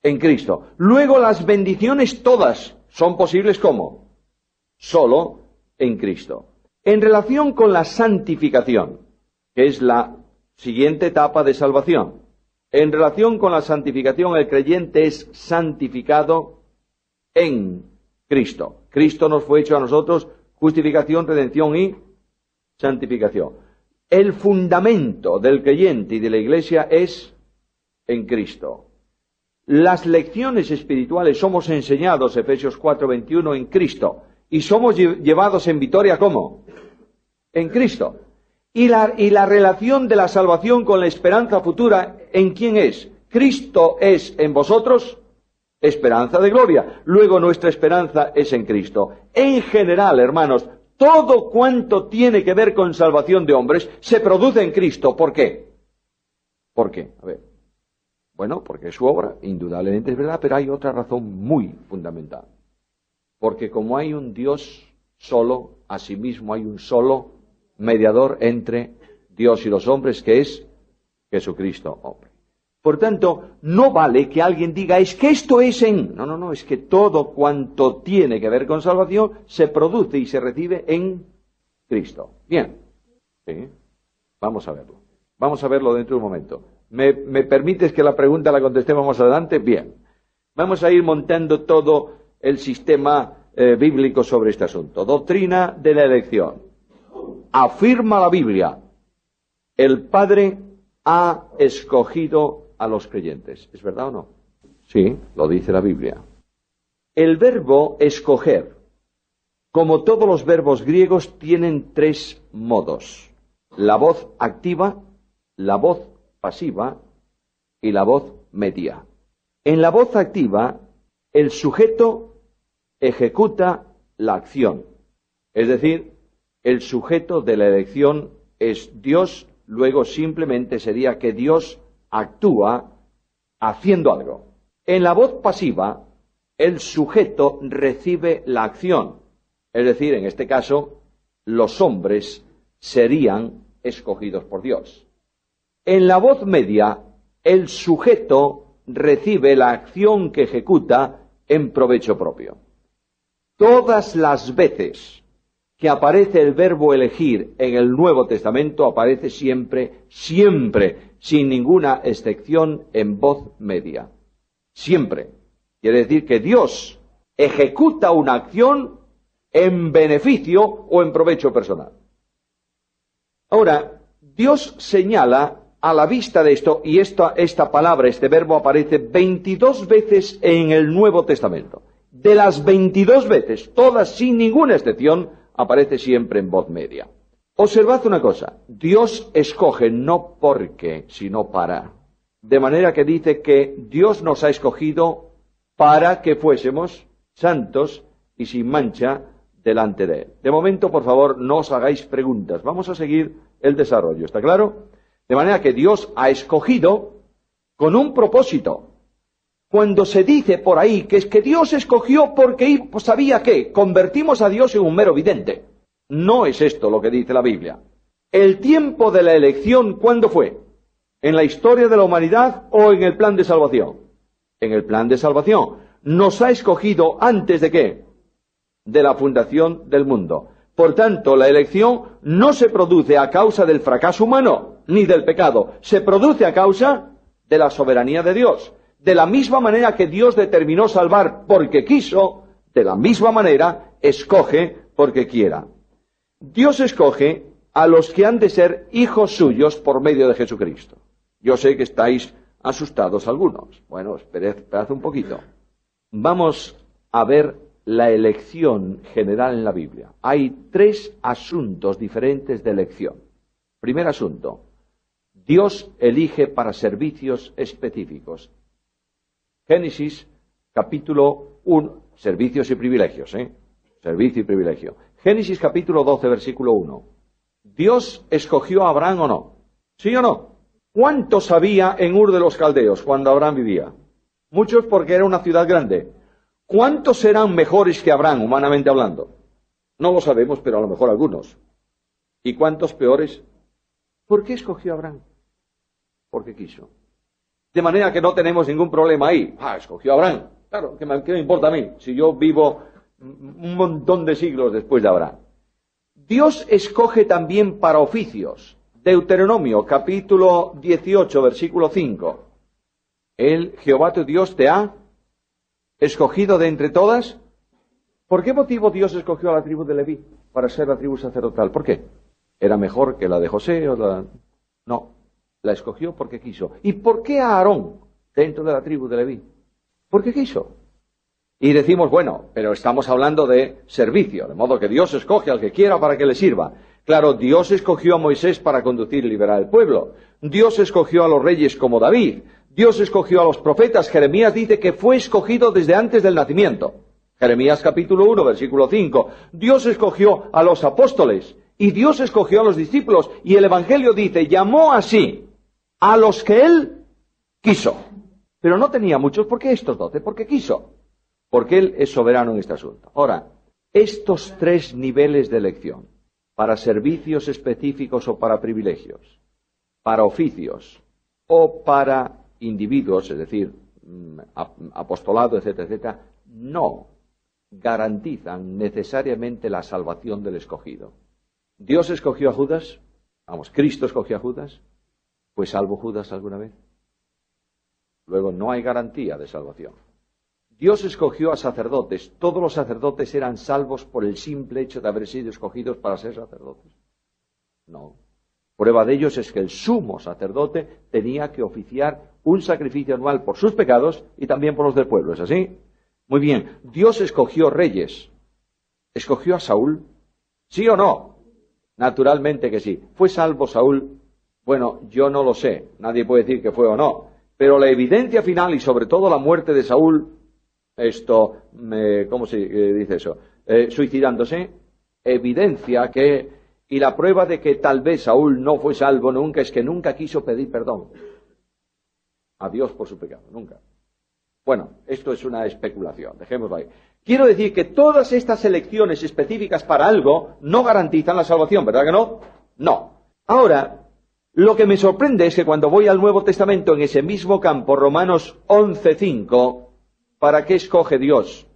En Cristo. Luego las bendiciones todas son posibles ¿cómo? Solo en Cristo. En relación con la santificación, que es la siguiente etapa de salvación, en relación con la santificación, el creyente es santificado en Cristo. Cristo nos fue hecho a nosotros justificación, redención y santificación. El fundamento del creyente y de la Iglesia es en Cristo. Las lecciones espirituales somos enseñados, Efesios 4:21, en Cristo. Y somos llevados en victoria, ¿cómo? En Cristo. Y la relación de la salvación con la esperanza futura, ¿en quién es? Cristo es en vosotros esperanza de gloria. Luego nuestra esperanza es en Cristo. En general, hermanos, todo cuanto tiene que ver con salvación de hombres se produce en Cristo. ¿Por qué? ¿Por qué? A ver. Bueno, porque es su obra, indudablemente es verdad, pero hay otra razón muy fundamental. Porque como hay un Dios solo, asimismo hay un solo mediador entre Dios y los hombres, que es Jesucristo, hombre. Por tanto, no vale que alguien diga, es que esto es en... No, es que todo cuanto tiene que ver con salvación se produce y se recibe en Cristo. Bien, ¿sí? Vamos a verlo. Vamos a verlo dentro de un momento. ¿Me permites que la pregunta la contestemos más adelante? Bien. Vamos a ir montando todo el sistema bíblico sobre este asunto. Doctrina de la elección. Afirma la Biblia, el Padre ha escogido a los creyentes. ¿Es verdad o no? Sí, lo dice la Biblia. El verbo escoger, como todos los verbos griegos, tienen tres modos. La voz activa, la voz pasiva y la voz media. En la voz activa, el sujeto ejecuta la acción. Es decir, el sujeto de la elección es Dios, luego simplemente sería que Dios actúa haciendo algo. En la voz pasiva, el sujeto recibe la acción. Es decir, en este caso, los hombres serían escogidos por Dios. En la voz media, el sujeto recibe la acción que ejecuta en provecho propio. Todas las veces que aparece el verbo elegir en el Nuevo Testamento, aparece siempre, sin ninguna excepción, en voz media. Siempre. Quiere decir que Dios ejecuta una acción en beneficio o en provecho personal. Ahora, Dios señala a la vista de esto, y esta palabra, este verbo, aparece 22 veces en el Nuevo Testamento. De las 22 veces, todas sin ninguna excepción, aparece siempre en voz media. Observad una cosa, Dios escoge no porque, sino para. De manera que dice que Dios nos ha escogido para que fuésemos santos y sin mancha delante de Él. De momento, por favor, no os hagáis preguntas. Vamos a seguir el desarrollo, ¿está claro? De manera que Dios ha escogido con un propósito. Cuando se dice por ahí que es que Dios escogió porque sabía que convertimos a Dios en un mero vidente. No es esto lo que dice la Biblia. El tiempo de la elección, ¿cuándo fue? ¿En la historia de la humanidad o en el plan de salvación? En el plan de salvación. Nos ha escogido antes de ¿qué? De la fundación del mundo. Por tanto, la elección no se produce a causa del fracaso humano, ni del pecado. Se produce a causa de la soberanía de Dios. De la misma manera que Dios determinó salvar porque quiso, de la misma manera escoge porque quiera. Dios escoge a los que han de ser hijos suyos por medio de Jesucristo. Yo sé que estáis asustados algunos. Bueno, esperad un poquito. Vamos a ver la elección general en la Biblia. Hay 3 asuntos diferentes de elección. Primer asunto, Dios elige para servicios específicos. Génesis, capítulo 1, servicios y privilegios, servicio y privilegio. Génesis, capítulo 12, versículo 1. ¿Dios escogió a Abraham o no? ¿Sí o no? ¿Cuántos había en Ur de los Caldeos cuando Abraham vivía? Muchos, porque era una ciudad grande. ¿Cuántos eran mejores que Abraham, humanamente hablando? No lo sabemos, pero a lo mejor algunos. ¿Y cuántos peores? ¿Por qué escogió a Abraham? Porque quiso. De manera que no tenemos ningún problema ahí. Escogió a Abraham. Claro, ¿qué me importa a mí? Si yo vivo un montón de siglos después de Abraham. Dios escoge también para oficios. Deuteronomio, capítulo 18, versículo 5. Jehová tu Dios te ha escogido de entre todas. ¿Por qué motivo Dios escogió a la tribu de Leví para ser la tribu sacerdotal? ¿Por qué? ¿Era mejor que la de José o la...? No, la escogió porque quiso. ¿Y por qué a Aarón dentro de la tribu de Leví? Porque quiso. Y decimos, bueno, pero estamos hablando de servicio, de modo que Dios escoge al que quiera para que le sirva. Claro, Dios escogió a Moisés para conducir y liberar al pueblo. Dios escogió a los reyes como David. Dios escogió a los profetas. Jeremías dice que fue escogido desde antes del nacimiento. Jeremías capítulo 1, versículo 5. Dios escogió a los apóstoles y Dios escogió a los discípulos. Y el Evangelio dice, llamó así a los que Él quiso. Pero no tenía muchos. ¿Por qué estos 12? Porque quiso. Porque Él es soberano en este asunto. Ahora, estos tres niveles de elección, para servicios específicos o para privilegios, para oficios o para individuos, es decir, apostolado, etcétera, etcétera, no garantizan necesariamente la salvación del escogido. ¿Dios escogió a Judas? Vamos, ¿Cristo escogió a Judas? ¿Fue salvo Judas alguna vez? Luego, no hay garantía de salvación. Dios escogió a sacerdotes. ¿Todos los sacerdotes eran salvos por el simple hecho de haber sido escogidos para ser sacerdotes? No. Prueba de ellos es que el sumo sacerdote tenía que oficiar un sacrificio anual por sus pecados y también por los del pueblo. ¿Es así? Muy bien. Dios escogió reyes. ¿Escogió a Saúl? ¿Sí o no? Naturalmente que sí. ¿Fue salvo Saúl? Bueno, yo no lo sé. Nadie puede decir que fue o no. Pero la evidencia final y sobre todo la muerte de Saúl, ¿cómo se dice eso? Suicidándose, evidencia que, y la prueba de que tal vez Saúl no fue salvo nunca, es que nunca quiso pedir perdón a Dios por su pecado, nunca. Bueno, esto es una especulación, dejémoslo ahí. Quiero decir que todas estas elecciones específicas para algo no garantizan la salvación, ¿verdad que no? No. Ahora, lo que me sorprende es que cuando voy al Nuevo Testamento, en ese mismo campo, Romanos 11:5, ¿para qué escoge Dios?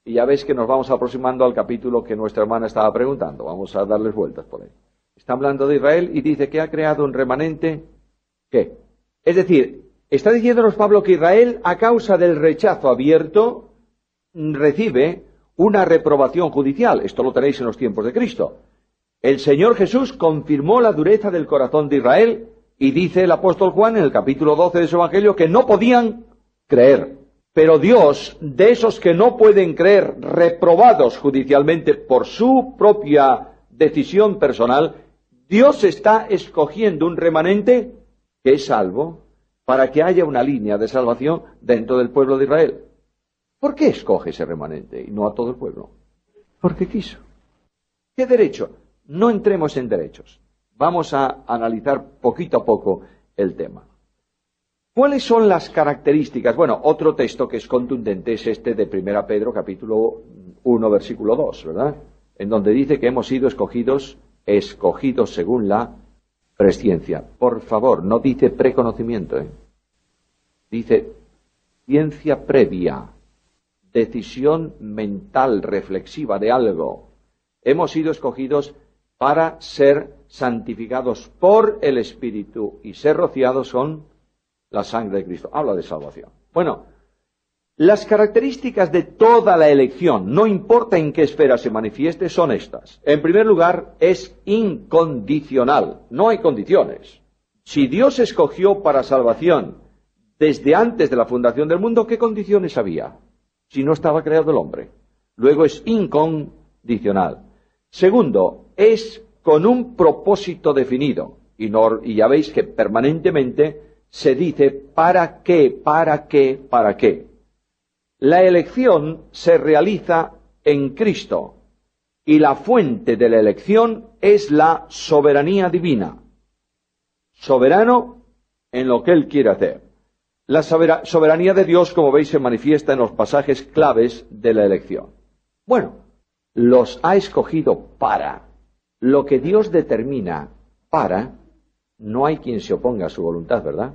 Y ya ves que nos vamos aproximando al capítulo que nuestra hermana estaba preguntando. Vamos a darles vueltas por ahí. Está hablando de Israel y dice que ha creado un remanente. ¿Qué? Es decir, está diciéndonos Pablo que Israel, a causa del rechazo abierto, recibe una reprobación judicial. Esto lo tenéis en los tiempos de Cristo. El Señor Jesús confirmó la dureza del corazón de Israel y dice el apóstol Juan en el capítulo 12 de su Evangelio que no podían creer. Pero Dios, de esos que no pueden creer, reprobados judicialmente por su propia decisión personal, Dios está escogiendo un remanente que es salvo para que haya una línea de salvación dentro del pueblo de Israel. ¿Por qué escoge ese remanente y no a todo el pueblo? Porque quiso. ¿Qué derecho? No entremos en derechos. Vamos a analizar poquito a poco el tema. ¿Cuáles son las características? Bueno, otro texto que es contundente es este de 1 Pedro, capítulo 1, versículo 2, ¿verdad? En donde dice que hemos sido escogidos según la presciencia. Por favor, no dice preconocimiento, ¿eh? Dice ciencia previa, decisión mental, reflexiva de algo. Hemos sido escogidos para ser santificados por el Espíritu y ser rociados con la sangre de Cristo. Habla de salvación. Bueno, las características de toda la elección, no importa en qué esfera se manifieste, son estas. En primer lugar, es incondicional. No hay condiciones. Si Dios escogió para salvación desde antes de la fundación del mundo, ¿qué condiciones había? Si no estaba creado el hombre. Luego es incondicional. Segundo, es con un propósito definido. Y ya veis que permanentemente se dice ¿para qué? ¿Para qué? ¿Para qué? La elección se realiza en Cristo y la fuente de la elección es la soberanía divina. Soberano en lo que Él quiere hacer. La soberanía de Dios, como veis, se manifiesta en los pasajes claves de la elección. Bueno, los ha escogido para. Lo que Dios determina para, no hay quien se oponga a su voluntad, ¿verdad?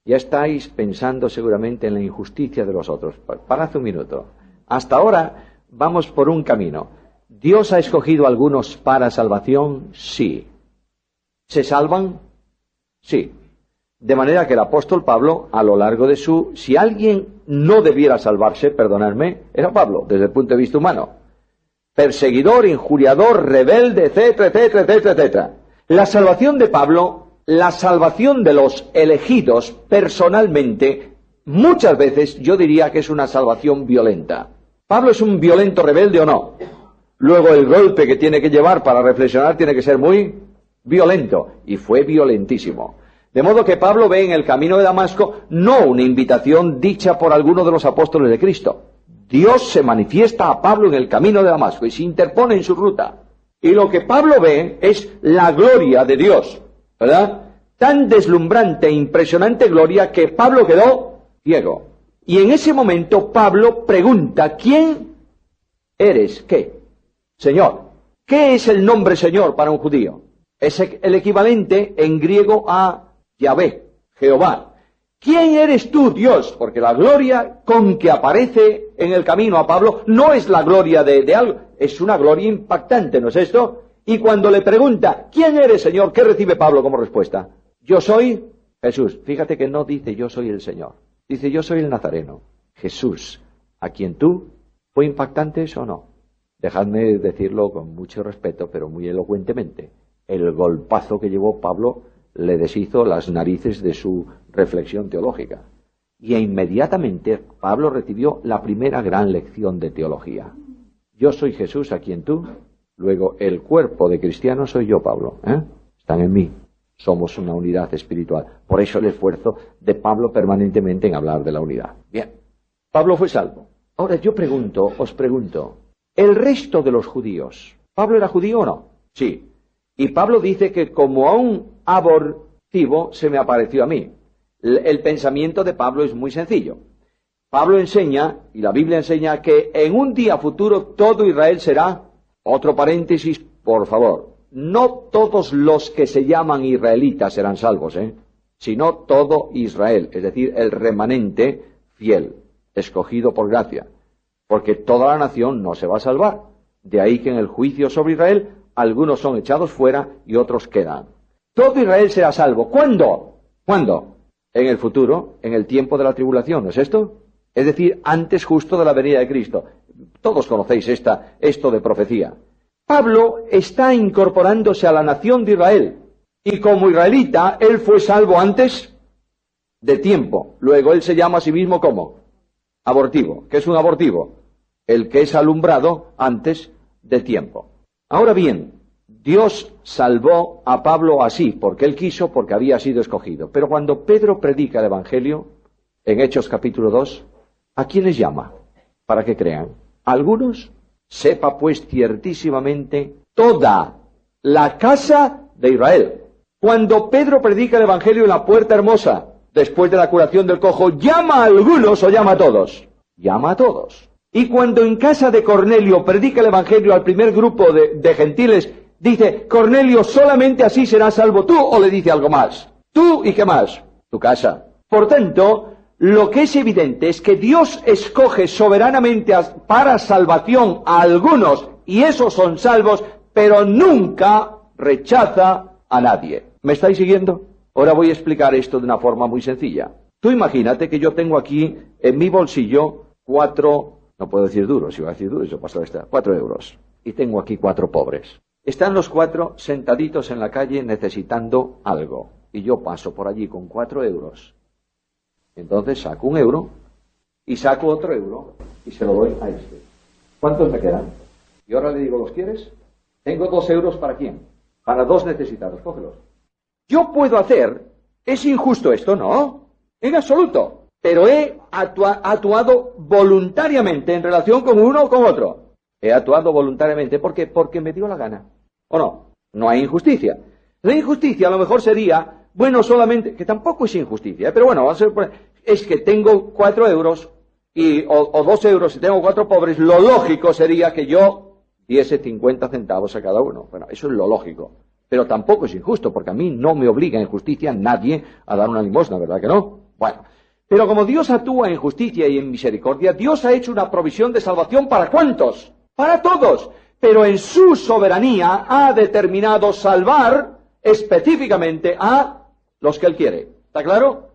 Ya estáis pensando seguramente en la injusticia de los otros. Parad un minuto. Hasta ahora vamos por un camino. ¿Dios ha escogido a algunos para salvación? Sí. ¿Se salvan? Sí. De manera que el apóstol Pablo, a lo largo de si alguien no debiera salvarse, perdonadme, era Pablo, desde el punto de vista humano. Perseguidor, injuriador, rebelde, etcétera, etcétera, etcétera, etcétera. La salvación de Pablo, la salvación de los elegidos personalmente, muchas veces yo diría que es una salvación violenta. ¿Pablo es un violento rebelde o no? Luego el golpe que tiene que llevar para reflexionar tiene que ser muy violento, y fue violentísimo. De modo que Pablo ve en el camino de Damasco no una invitación dicha por alguno de los apóstoles de Cristo. Dios se manifiesta a Pablo en el camino de Damasco y se interpone en su ruta. Y lo que Pablo ve es la gloria de Dios, ¿verdad? Tan deslumbrante e impresionante gloria que Pablo quedó ciego. Y en ese momento Pablo pregunta, ¿quién eres? ¿Qué? Señor. ¿Qué es el nombre Señor para un judío? Es el equivalente en griego a Yahvé, Jehová. ¿Quién eres tú, Dios? Porque la gloria con que aparece en el camino a Pablo no es la gloria de algo, es una gloria impactante, ¿no es esto? Y cuando le pregunta, ¿quién eres, Señor?, ¿qué recibe Pablo como respuesta? Yo soy Jesús. Fíjate que no dice yo soy el Señor. Dice yo soy el Nazareno. Jesús, a quien tú, ¿fue impactante eso o no? Dejadme decirlo con mucho respeto, pero muy elocuentemente. El golpazo que llevó Pablo le deshizo las narices de su reflexión teológica. Y inmediatamente Pablo recibió la primera gran lección de teología. Yo soy Jesús, a quien tú. Luego, el cuerpo de cristiano soy yo, Pablo. Están en mí. Somos una unidad espiritual. Por eso el esfuerzo de Pablo permanentemente en hablar de la unidad. Bien. Pablo fue salvo. Ahora yo os pregunto, ¿el resto de los judíos, ¿Pablo era judío o no? Sí. Y Pablo dice que como a un abortivo se me apareció a mí. El pensamiento de Pablo es muy sencillo. Pablo enseña, y la Biblia enseña, que en un día futuro todo Israel será, otro paréntesis, por favor, no todos los que se llaman israelitas serán salvos, sino todo Israel, es decir, el remanente fiel, escogido por gracia, porque toda la nación no se va a salvar. De ahí que en el juicio sobre Israel, algunos son echados fuera y otros quedan. Todo Israel será salvo. ¿Cuándo? ¿Cuándo? En el futuro, en el tiempo de la tribulación, ¿no es esto? Es decir, antes justo de la venida de Cristo. Todos conocéis esto de profecía. Pablo está incorporándose a la nación de Israel. Y como israelita, él fue salvo antes de tiempo. Luego él se llama a sí mismo ¿cómo? Abortivo. ¿Qué es un abortivo? El que es alumbrado antes de tiempo. Ahora bien, Dios salvó a Pablo así, porque él quiso, porque había sido escogido. Pero cuando Pedro predica el Evangelio, en Hechos capítulo 2, ¿a quiénes llama? Para que crean. Algunos, sepa pues ciertísimamente toda la casa de Israel. Cuando Pedro predica el Evangelio en la Puerta Hermosa, después de la curación del cojo, ¿llama a algunos o llama a todos? Llama a todos. Y cuando en casa de Cornelio predica el Evangelio al primer grupo de gentiles, dice, Cornelio, solamente así serás salvo tú, o le dice algo más. Tú y qué más, tu casa. Por tanto, lo que es evidente es que Dios escoge soberanamente para salvación a algunos, y esos son salvos, pero nunca rechaza a nadie. ¿Me estáis siguiendo? Ahora voy a explicar esto de una forma muy sencilla. Tú imagínate que yo tengo aquí en mi bolsillo 4, no puedo decir duros, si voy a decir duros, yo paso a esta, 4 euros. Y tengo aquí 4 pobres. Están los 4 sentaditos en la calle necesitando algo. Y yo paso por allí con 4 euros. Entonces saco 1 euro y saco otro euro y se lo doy a este. ¿Cuántos me quedan? Y ahora le digo, ¿los quieres? Tengo 2 euros ¿para quién? Para 2 necesitados, cógelos. Yo puedo hacer, ¿es injusto esto? No, en absoluto. Pero he actuado voluntariamente en relación con uno o con otro. He actuado voluntariamente. ¿Por qué? Porque me dio la gana. ¿O no? No hay injusticia. La injusticia a lo mejor sería, bueno, solamente, que tampoco es injusticia, pero bueno, vamos a ver, es que tengo 4 euros o 2 euros y tengo 4 pobres, lo lógico sería que yo diese 50 centavos a cada uno. Bueno, eso es lo lógico. Pero tampoco es injusto, porque a mí no me obliga en justicia nadie a dar una limosna, ¿verdad que no? Bueno, pero como Dios actúa en justicia y en misericordia, Dios ha hecho una provisión de salvación ¿para cuántos? Para todos. pero en su soberanía ha determinado salvar específicamente a los que Él quiere. ¿Está claro?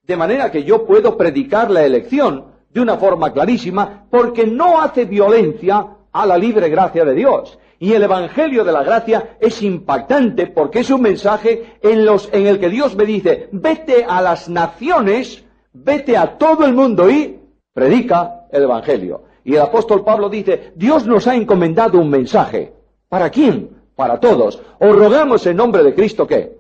De manera que yo puedo predicar la elección de una forma clarísima, porque no hace violencia a la libre gracia de Dios. Y el Evangelio de la Gracia es impactante porque es un mensaje en el que Dios me dice, vete a las naciones, vete a todo el mundo y predica el Evangelio. Y el apóstol Pablo dice, Dios nos ha encomendado un mensaje. ¿Para quién? Para todos. Os rogamos en nombre de Cristo que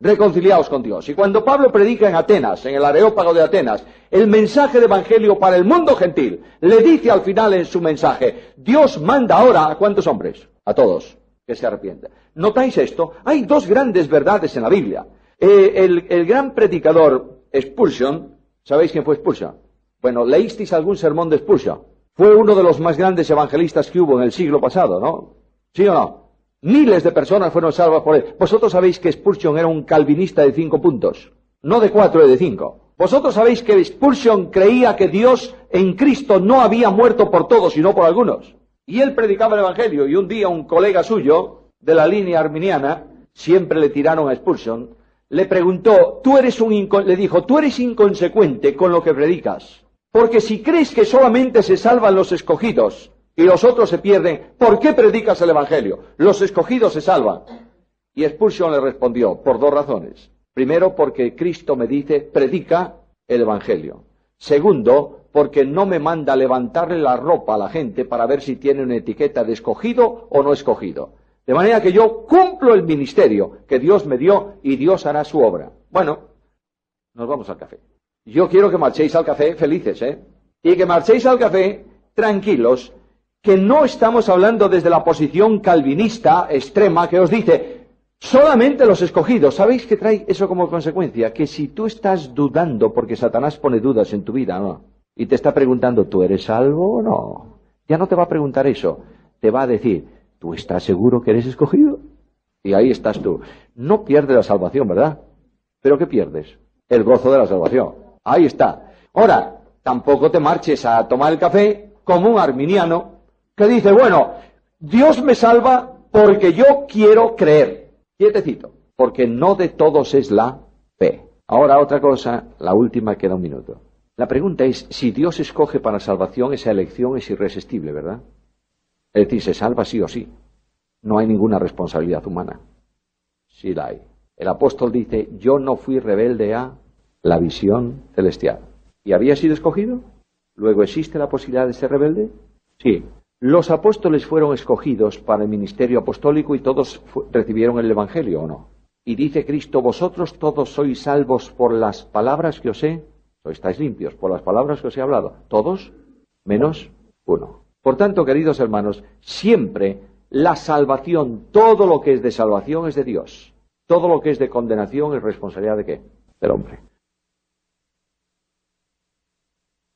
reconciliaos con Dios. Y cuando Pablo predica en Atenas, en el Areópago de Atenas, el mensaje de Evangelio para el mundo gentil, le dice al final en su mensaje, Dios manda ahora ¿a cuántos hombres? A todos, que se arrepienten. ¿Notáis esto? Hay dos grandes verdades en la Biblia. El gran predicador Spurgeon, ¿sabéis quién fue Spurgeon? Bueno, ¿leísteis algún sermón de Spurgeon? Fue uno de los más grandes evangelistas que hubo en el siglo pasado, ¿no? ¿Sí o no? Miles de personas fueron salvas por él. Vosotros sabéis que Spurgeon era un calvinista de 5 puntos, no de 4, de 5. Vosotros sabéis que Spurgeon creía que Dios en Cristo no había muerto por todos, sino por algunos. Y él predicaba el Evangelio, y un día un colega suyo, de la línea arminiana, siempre le tiraron a Spurgeon, le preguntó, le dijo, tú eres inconsecuente con lo que predicas, porque si crees que solamente se salvan los escogidos, y los otros se pierden, ¿por qué predicas el Evangelio? Los escogidos se salvan. Y Spurgeon le respondió, por 2 razones. Primero, porque Cristo me dice, predica el Evangelio. Segundo, porque no me manda levantarle la ropa a la gente para ver si tiene una etiqueta de escogido o no escogido. De manera que yo cumplo el ministerio que Dios me dio y Dios hará su obra. Bueno, nos vamos al café. Yo quiero que marchéis al café felices, y que marchéis al café tranquilos, que no estamos hablando desde la posición calvinista extrema que os dice, solamente los escogidos. ¿Sabéis qué trae eso como consecuencia? Que si tú estás dudando, porque Satanás pone dudas en tu vida, ¿no? Y te está preguntando, ¿tú eres salvo o no? Ya no te va a preguntar eso. Te va a decir, ¿tú estás seguro que eres escogido? Y ahí estás tú. No pierdes la salvación, ¿verdad? ¿Pero qué pierdes? El gozo de la salvación. Ahí está. Ahora, tampoco te marches a tomar el café como un arminiano que dice, bueno, Dios me salva porque yo quiero creer. Quietecito. Porque no de todos es la fe. Ahora otra cosa, la última, queda un minuto. La pregunta es, si Dios escoge para salvación, esa elección es irresistible, ¿verdad? Es decir, se salva sí o sí. No hay ninguna responsabilidad humana. Sí la hay. El apóstol dice, yo no fui rebelde a la visión celestial. ¿Y había sido escogido? ¿Luego existe la posibilidad de ser rebelde? Sí. Los apóstoles fueron escogidos para el ministerio apostólico y todos recibieron el Evangelio, ¿o no? Y dice Cristo, vosotros todos sois salvos por las palabras que os he, o estáis limpios por las palabras que os he hablado. Todos, menos uno. Por tanto, queridos hermanos, siempre la salvación, todo lo que es de salvación es de Dios. Todo lo que es de condenación es responsabilidad de ¿qué? Del hombre.